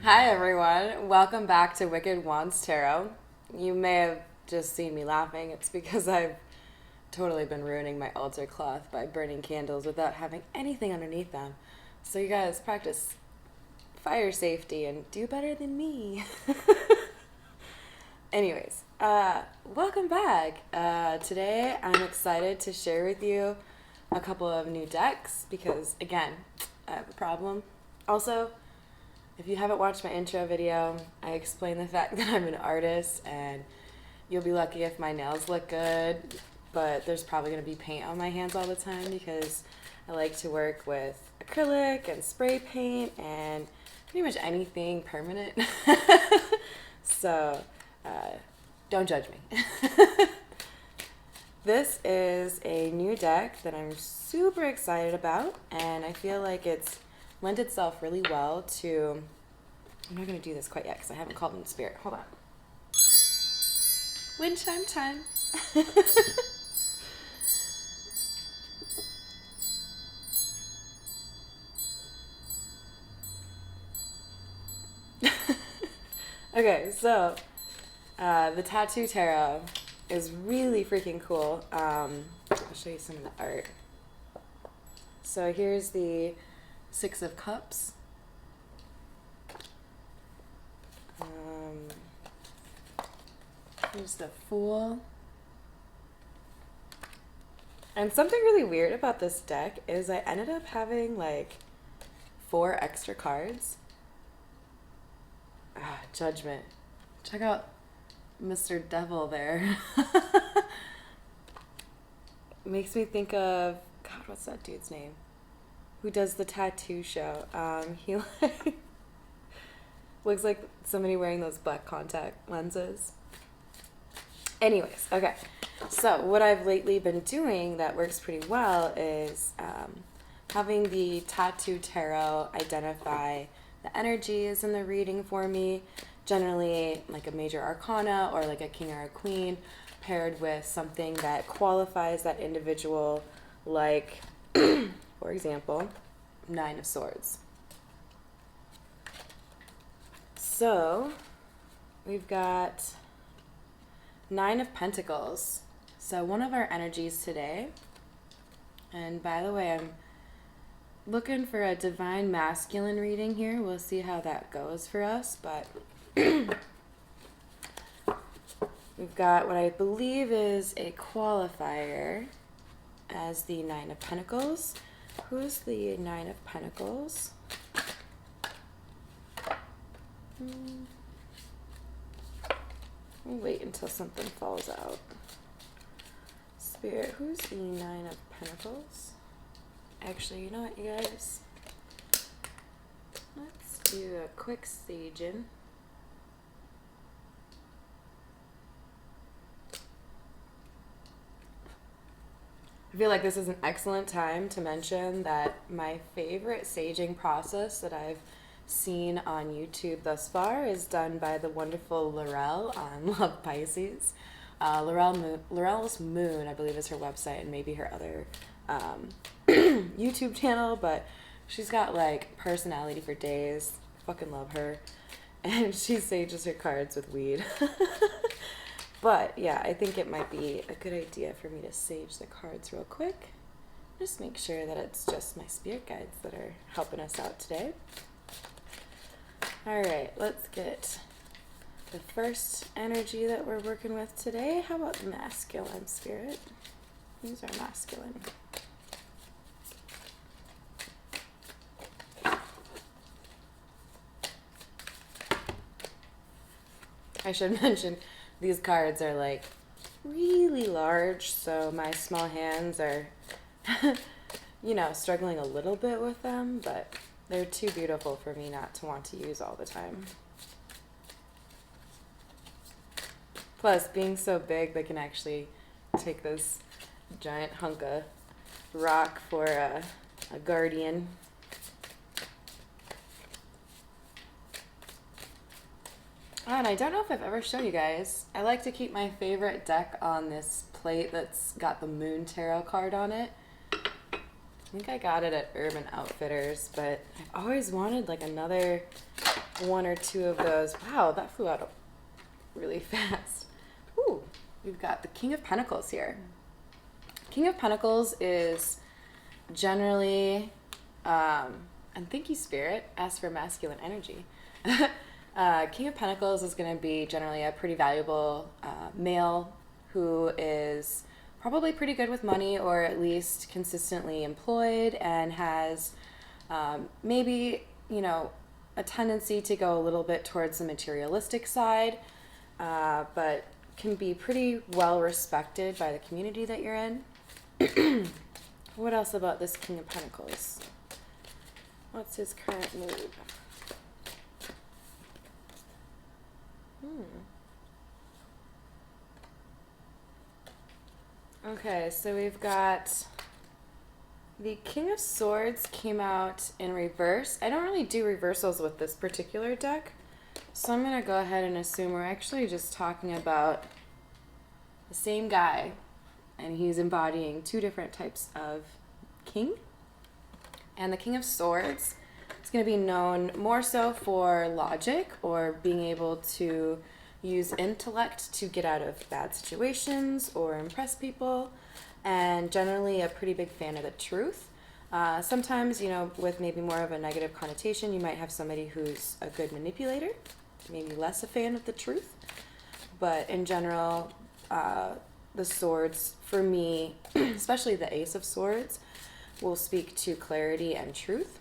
Hi everyone, welcome back to Wicked Wands Tarot. You may have just seen me laughing. It's because I've totally been ruining my altar cloth by burning candles without having anything underneath them. So you guys practice fire safety and do better than me. Anyways, welcome back. Today I'm excited to share with you a couple of new decks because, again, I have a problem. Also, if you haven't watched my intro video, I explain the fact that I'm an artist and you'll be lucky if my nails look good, but there's probably going to be paint on my hands all the time because I like to work with acrylic and spray paint and pretty much anything permanent. So, don't judge me. This is a new deck that I'm super excited about, and I feel like it's lent itself really well to, I'm not going to do this quite yet because I haven't called in spirit. Hold on. Wind chime time. Okay, so the Tattoo Tarot is really freaking cool. I'll show you some of the art. So here's the Six of Cups. Here's the Fool. And something really weird about this deck is I ended up having like 4 extra cards. Judgment. Check out Mr. Devil there. Makes me think of, God, what's that dude's name? Who does the tattoo show? He like looks like somebody wearing those black contact lenses. Anyways, okay. So what I've lately been doing that works pretty well is having the Tattoo Tarot identify the energies in the reading for me. Generally, like a major arcana or like a king or a queen paired with something that qualifies that individual, like, for example, Nine of Swords. So we've got Nine of Pentacles. So one of our energies today, and by the way, I'm looking for a divine masculine reading here. We'll see how that goes for us, but we've got what I believe is a qualifier as the Nine of Pentacles. Who's the Nine of Pentacles? We'll wait until something falls out. Spirit, who's the Nine of Pentacles? Actually, you know what, you guys? Let's do a quick staging. I feel like this is an excellent time to mention that my favorite saging process that I've seen on YouTube thus far is done by the wonderful Laurel on Love Pisces. Laurel's Moon, I believe, is her website and maybe her other YouTube channel, but she's got like personality for days. Fucking love her. And she sages her cards with weed. But yeah, I think it might be a good idea for me to sage the cards real quick. Just make sure that it's just my spirit guides that are helping us out today. Alright, let's get the first energy that we're working with today. How about the masculine spirit? These are masculine. I should mention these cards are like really large, so my small hands are, you know, struggling a little bit with them, but they're too beautiful for me not to want to use all the time. Plus, being so big, they can actually take this giant hunk of rock for a guardian. And I don't know if I've ever shown you guys, I like to keep my favorite deck on this plate that's got the Moon Tarot card on it. I think I got it at Urban Outfitters, but I've always wanted like another one or two of those. Wow, that flew out really fast. Ooh, we've got the King of Pentacles here. King of Pentacles is generally, and thank you, Spirit, ask for masculine energy. King of Pentacles is going to be generally a pretty valuable male who is probably pretty good with money, or at least consistently employed, and has maybe, you know, a tendency to go a little bit towards the materialistic side, but can be pretty well respected by the community that you're in. What else about this King of Pentacles? What's his current mood? Okay, so we've got the King of Swords came out in reverse. I don't really do reversals with this particular deck, so I'm going to go ahead and assume we're actually just talking about the same guy, and he's embodying two different types of king. And the King of Swords is going to be known more so for logic, or being able to use intellect to get out of bad situations or impress people, and generally a pretty big fan of the truth. Sometimes, you know, with maybe more of a negative connotation, you might have somebody who's a good manipulator, maybe less a fan of the truth. But in general, the swords, for me, especially the Ace of Swords, will speak to clarity and truth.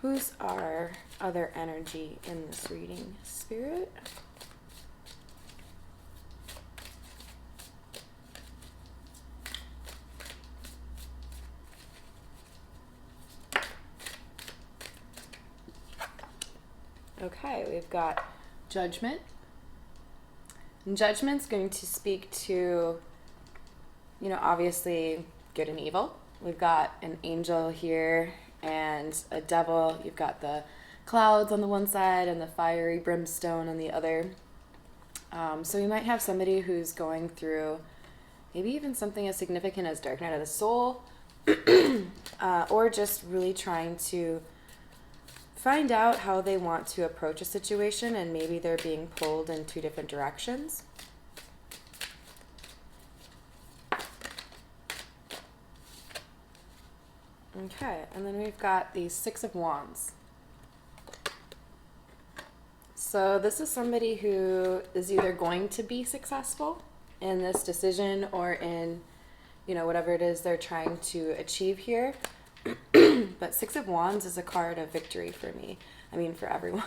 Who's our other energy in this reading? Spirit? Okay, we've got Judgment. And Judgment's going to speak to, you know, obviously good and evil. We've got an angel here and a devil. You've got the clouds on the one side and the fiery brimstone on the other. So you might have somebody who's going through maybe even something as significant as Dark Night of the Soul, or just really trying to find out how they want to approach a situation, and maybe they're being pulled in two different directions. Okay, and then we've got the Six of Wands. So this is somebody who is either going to be successful in this decision, or in, you know, whatever it is they're trying to achieve here. But Six of Wands is a card of victory for me. I mean, for everyone.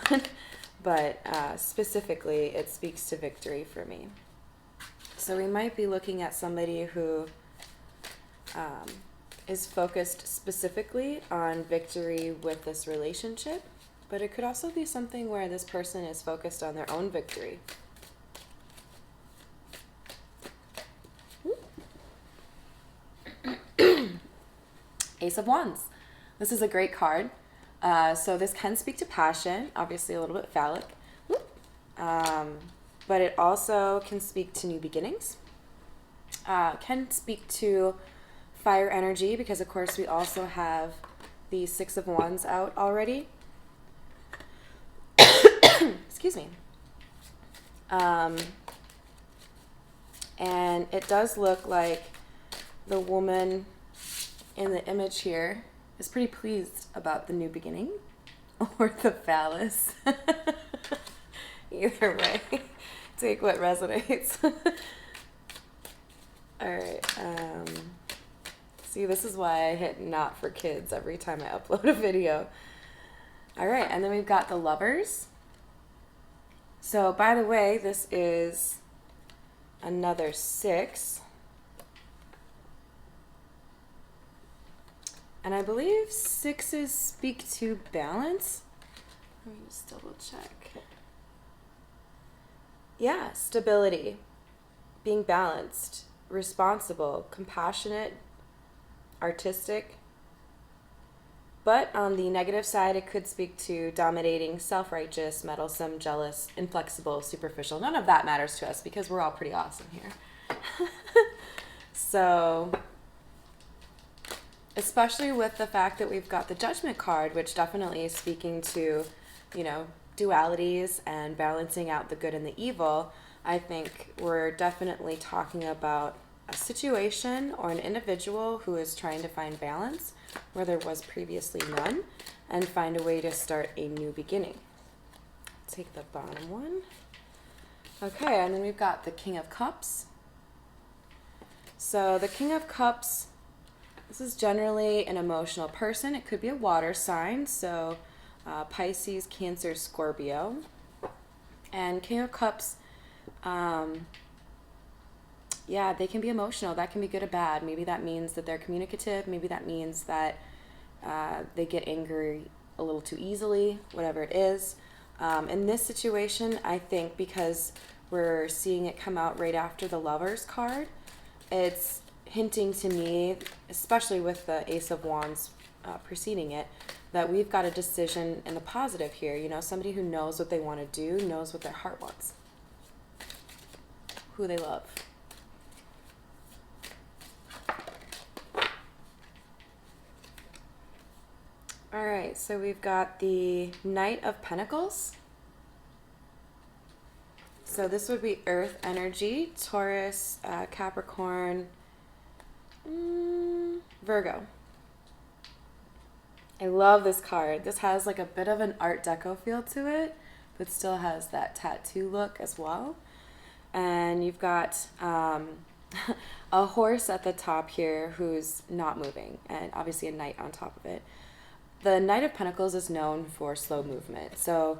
But specifically, it speaks to victory for me. So we might be looking at somebody who is focused specifically on victory with this relationship. But it could also be something where this person is focused on their own victory. Ace of Wands. This is a great card. So this can speak to passion, obviously a little bit phallic. But it also can speak to new beginnings. Can speak to fire energy, because of course we also have the Six of Wands out already. Excuse me. And it does look like the woman in the image here is pretty pleased about the new beginning, or the phallus. Either way, take what resonates. All right. See, this is why I hit not for kids every time I upload a video. All right, and then we've got the Lovers. So, by the way, this is another 6. And I believe 6s speak to balance. Let me just double check. Yeah, stability, being balanced, responsible, compassionate, artistic. But on the negative side, it could speak to dominating, self-righteous, meddlesome, jealous, inflexible, superficial. None of that matters to us because we're all pretty awesome here. So especially with the fact that we've got the Judgment card, which definitely is speaking to, you know, dualities and balancing out the good and the evil. I think we're definitely talking about a situation or an individual who is trying to find balance where there was previously none and find a way to start a new beginning. Take the bottom one. Okay, and then we've got the King of Cups. So the King of Cups, this is generally an emotional person. It could be a water sign, so Pisces, Cancer, Scorpio. And King of Cups, yeah, they can be emotional. That can be good or bad. Maybe that means that they're communicative. Maybe that means that they get angry a little too easily, whatever it is. In this situation, I think because we're seeing it come out right after the Lovers card, it's hinting to me, especially with the Ace of Wands preceding it, that we've got a decision in the positive here. You know, somebody who knows what they want to do, knows what their heart wants, who they love. All right, so we've got the Knight of Pentacles. So this would be Earth energy, Taurus, Capricorn, Virgo. I love this card. This has like a bit of an Art Deco feel to it, but still has that tattoo look as well. And you've got a horse at the top here who's not moving, and obviously a knight on top of it. The Knight of Pentacles is known for slow movement. So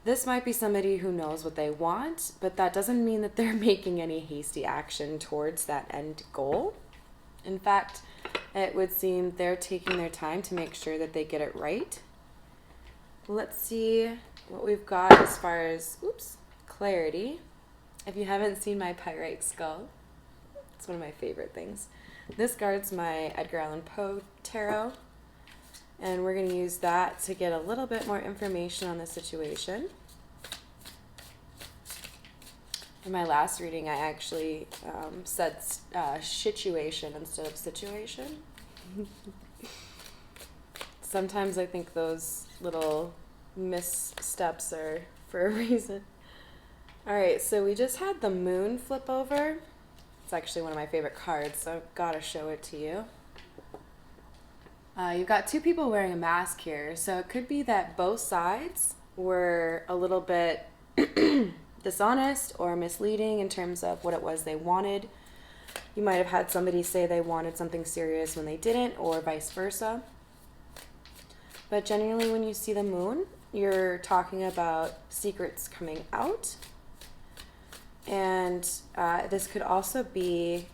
this might be somebody who knows what they want, but that doesn't mean that they're making any hasty action towards that end goal. In fact, it would seem they're taking their time to make sure that they get it right. Let's see what we've got as far as, clarity. If you haven't seen my pyrite skull, it's one of my favorite things. This guards my Edgar Allan Poe tarot. And we're going to use that to get a little bit more information on the situation. In my last reading, I actually said situation instead of situation. Sometimes I think those little missteps are for a reason. All right, so we just had the Moon flip over. It's actually one of my favorite cards, so I've got to show it to you. You've got two people wearing a mask here, so it could be that both sides were a little bit dishonest or misleading in terms of what it was they wanted. You might have had somebody say they wanted something serious when they didn't, or vice versa. But generally when you see the Moon, you're talking about secrets coming out. And this could also be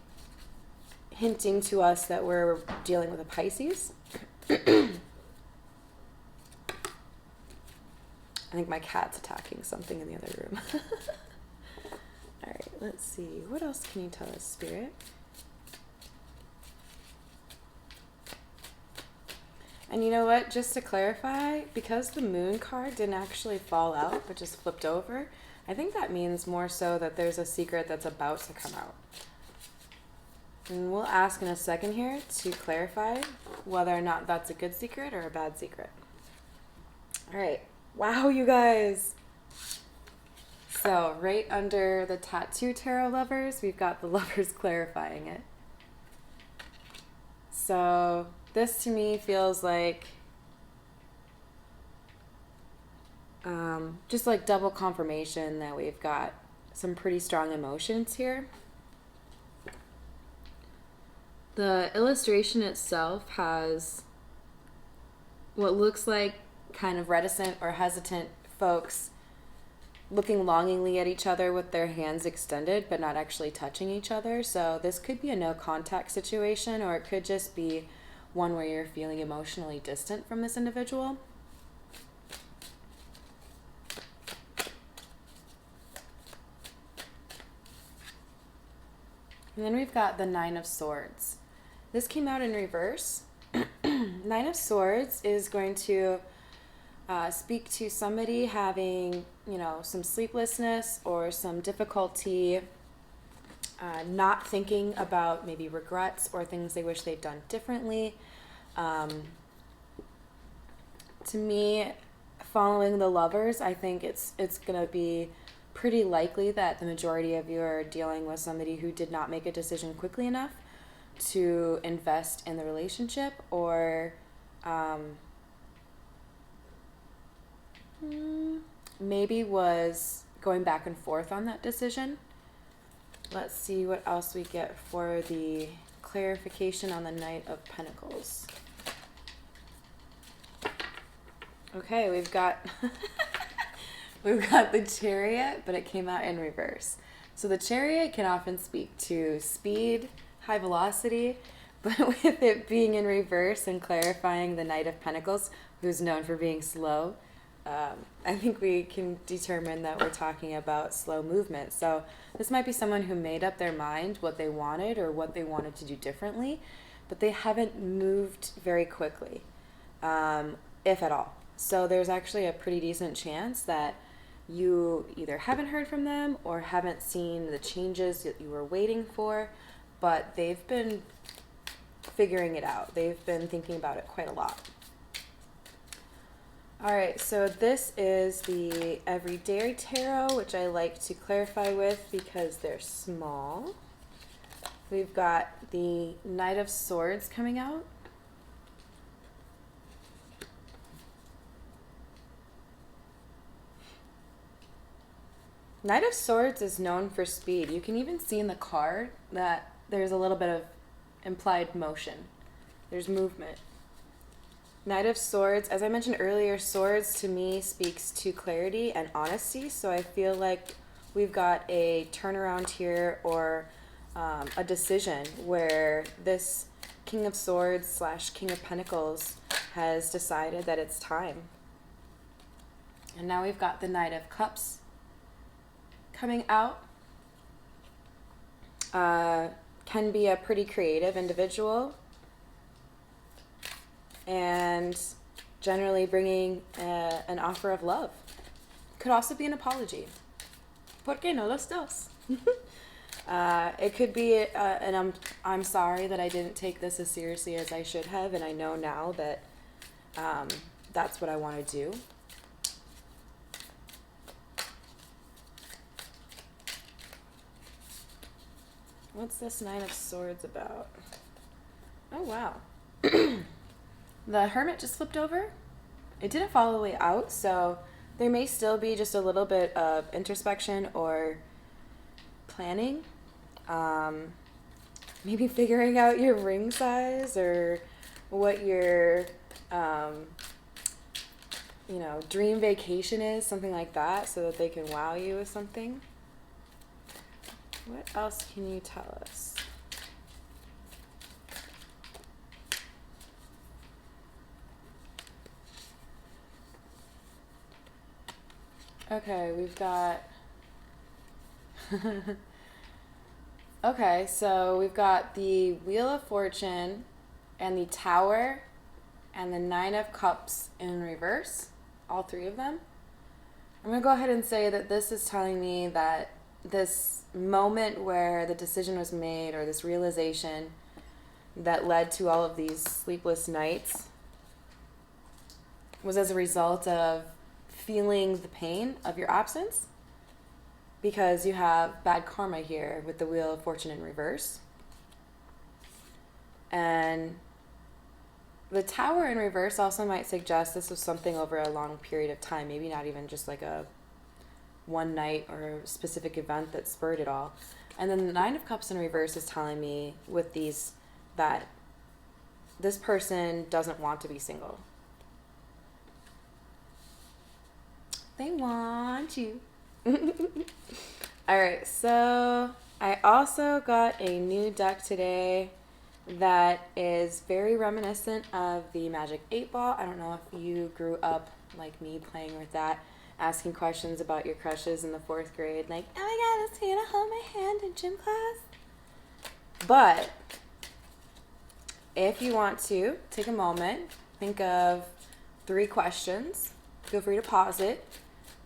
hinting to us that we're dealing with a Pisces. I think my cat's attacking something in the other room. All right, let's see. What else can you tell us, Spirit? And you know what? Just to clarify, because the Moon card didn't actually fall out, but just flipped over, I think that means more so that there's a secret that's about to come out. And we'll ask in a second here to clarify whether or not that's a good secret or a bad secret. All right. Wow, you guys. So right under the tattoo tarot lovers, we've got the Lovers clarifying it. So this to me feels like just like double confirmation that we've got some pretty strong emotions here. The illustration itself has what looks like kind of reticent or hesitant folks looking longingly at each other with their hands extended but not actually touching each other. So this could be a no contact situation, or it could just be one where you're feeling emotionally distant from this individual. And then we've got the Nine of Swords. This came out in reverse. Nine of Swords is going to speak to somebody having, some sleeplessness or some difficulty not thinking about maybe regrets or things they wish they'd done differently. To me, following the Lovers, I think it's going to be pretty likely that the majority of you are dealing with somebody who did not make a decision quickly enough to invest in the relationship, or maybe was going back and forth on that decision. Let's see what else we get for the clarification on the Knight of Pentacles. Okay, we've got we've got the Chariot, but it came out in reverse. So the Chariot can often speak to speed, high velocity, but with it being in reverse and clarifying the Knight of Pentacles, who's known for being slow, I think we can determine that we're talking about slow movement. So this might be someone who made up their mind what they wanted or what they wanted to do differently, but they haven't moved very quickly, if at all. So there's actually a pretty decent chance that you either haven't heard from them or haven't seen the changes that you were waiting for, but they've been figuring it out. They've been thinking about it quite a lot. All right, so this is the Everyday Tarot, which I like to clarify with because they're small. We've got the Knight of Swords coming out. Knight of Swords is known for speed. You can even see in the card that there's a little bit of implied motion. There's movement. Knight of Swords, as I mentioned earlier, swords to me speaks to clarity and honesty. So I feel like we've got a turnaround here, or a decision where this King of Swords / King of Pentacles has decided that it's time. And now we've got the Knight of Cups coming out. Can be a pretty creative individual and generally bringing an offer of love. Could also be an apology. ¿Por qué no los dos? It could be an I'm sorry that I didn't take this as seriously as I should have, and I know now that that's what I want to do. What's this Nine of Swords about? Oh, wow. The Hermit just flipped over. It didn't fall all the way out, so there may still be just a little bit of introspection or planning. Maybe figuring out your ring size or what your, dream vacation is, something like that, so that they can wow you with something. What else can you tell us? Okay, we've got... Okay, so we've got the Wheel of Fortune and the Tower and the Nine of Cups in reverse, all three of them. I'm going to go ahead and say that this is telling me that this moment where the decision was made, or this realization that led to all of these sleepless nights, was as a result of feeling the pain of your absence, because you have bad karma here with the Wheel of Fortune in reverse. And the Tower in reverse also might suggest this was something over a long period of time, maybe not even just like a one night or a specific event that spurred it all. And then the Nine of Cups in reverse is telling me with these that this person doesn't want to be single. They want you. All right, so I also got a new deck today that is very reminiscent of the Magic 8 Ball. I don't know if you grew up like me playing with that, asking questions about your crushes in the 4th grade, like, oh my god, is he gonna hold my hand in gym class? But if you want to take a moment, think of 3 questions. Feel free to pause it.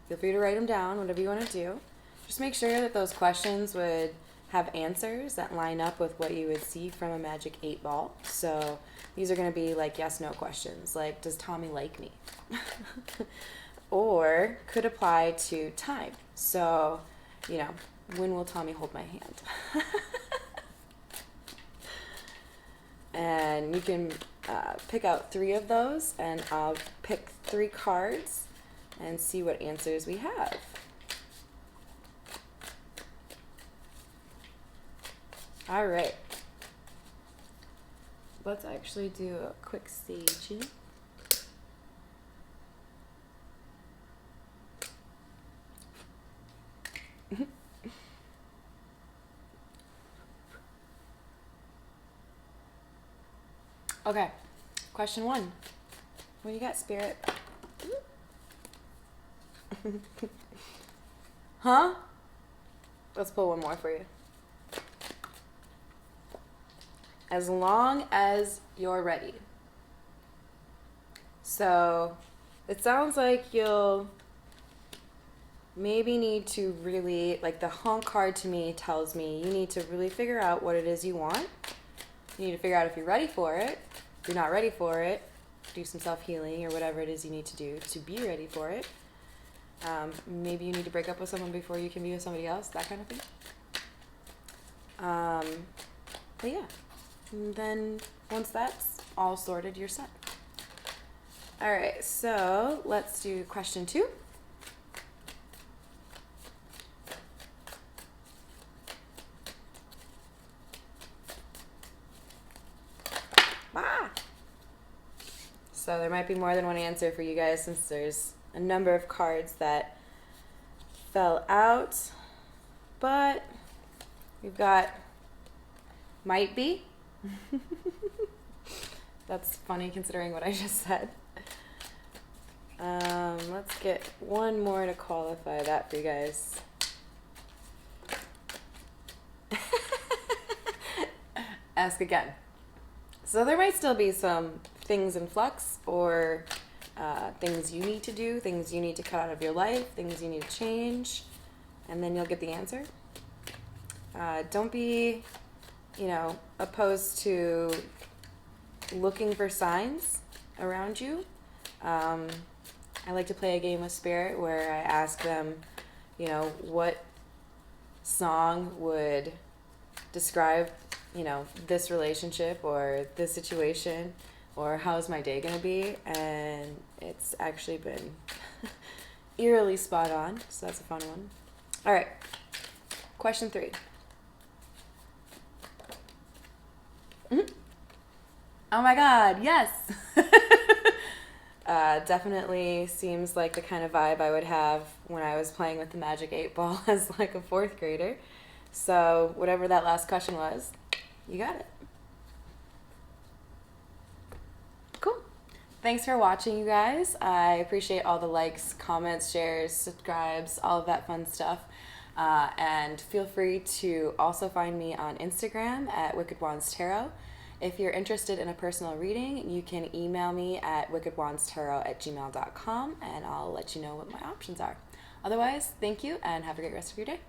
Feel free to write them down, whatever you want to do. Just make sure that those questions would have answers that line up with what you would see from a magic 8-ball. So these are going to be like yes, no questions. Like, does Tommy like me? Or could apply to time. So, you know, when will Tommy hold my hand? And you can pick out 3 of those, and I'll pick 3 cards and see what answers we have. All right. Let's actually do a quick staging. Okay, question 1. What do you got, Spirit? Huh? Let's pull one more for you. As long as you're ready. So it sounds like you'll maybe need to really, like the honk card to me tells me you need to really figure out what it is you want. You need to figure out if you're ready for it. If you're not ready for it, do some self-healing or whatever it is you need to do to be ready for it. Maybe you need to break up with someone before you can be with somebody else, that kind of thing. But yeah, and then once that's all sorted, you're set. All right, so let's do question 2. So there might be more than one answer for you guys since there's a number of cards that fell out. But we've got might be. That's funny considering what I just said. Let's get one more to qualify that for you guys. Ask again. So there might still be some things in flux, or things you need to do, things you need to cut out of your life, things you need to change, and then you'll get the answer. Don't be, opposed to looking for signs around you. I like to play a game with Spirit where I ask them, what song would describe, this relationship or this situation, or how's my day gonna be, and it's actually been eerily spot on, so that's a fun one. All right, question 3. Oh my God, yes. Definitely seems like the kind of vibe I would have when I was playing with the Magic 8-ball as like a 4th grader. So whatever that last question was, you got it. Cool. Thanks for watching, you guys. I appreciate all the likes, comments, shares, subscribes, all of that fun stuff. And feel free to also find me on Instagram at Wicked Wands Tarot. If you're interested in a personal reading, you can email me at wickedwandstarot@gmail.com, and I'll let you know what my options are. Otherwise, thank you and have a great rest of your day.